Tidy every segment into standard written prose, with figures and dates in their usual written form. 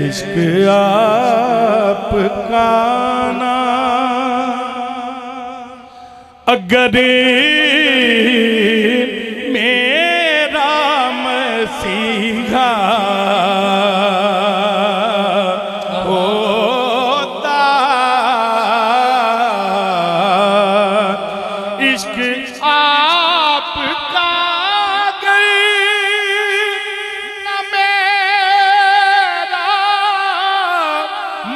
इश्क आपका ना अगर मेरा मसीहा होता, इश्क आपका अगर न मेरा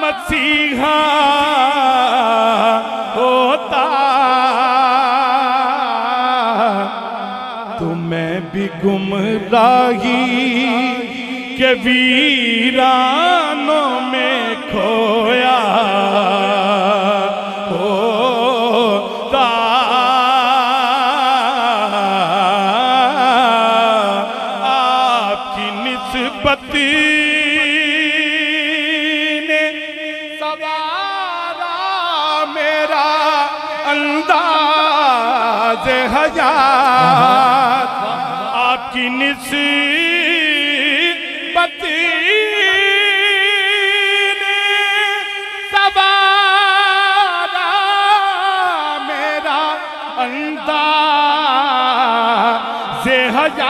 मसीहा होता तो मैं भी गुमराही के वीरानों में खोया होता। आपकी निस्बत ने सवारा मेरा अंदाज़ हयात, आपकी निस्बत ने सवारा मेरा अंदाज़ हयात।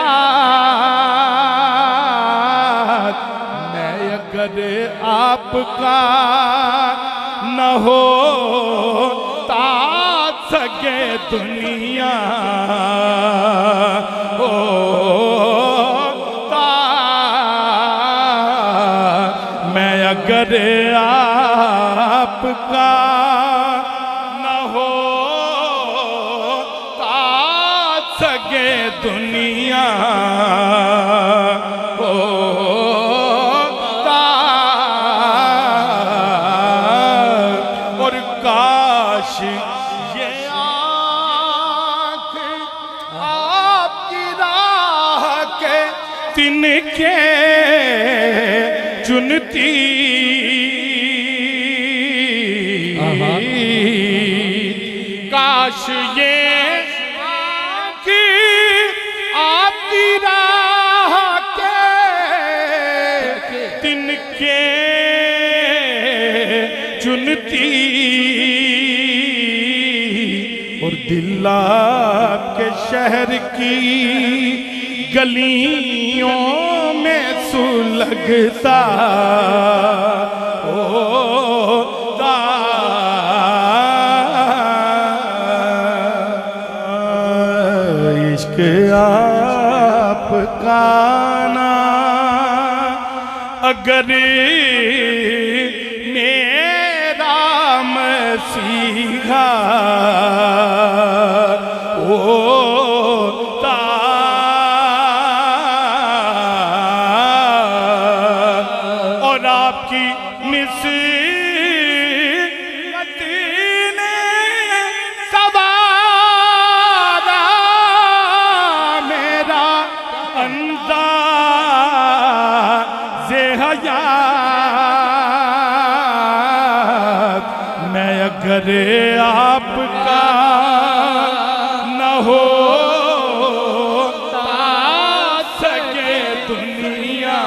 मैं अगर आपका न होता सके दुनिया होता, मैं अगर आपका न होता सके दुनिया होता। और काश ये आँख आपकी राह के तिनके चुनती, काश ये आँख आपकी राह के तिनके चुनती और दिल आपके शहर की गलियों में सुलगता होता। इश्क आपका ना अगर मेरा मसीहा होता और आपकी निस्बत ने सवारा मेरा अंदाज़ हयात। मैं अगर आपका न होता सके दुनिया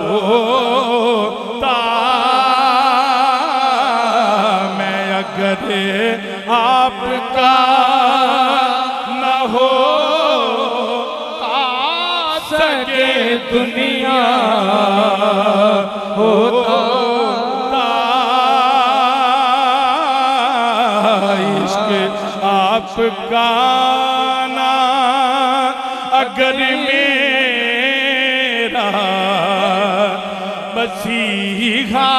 होता, मैं अगर आपका न होता सके दुनिया होता। इश्क आपका ना अगर मेरा मसीहा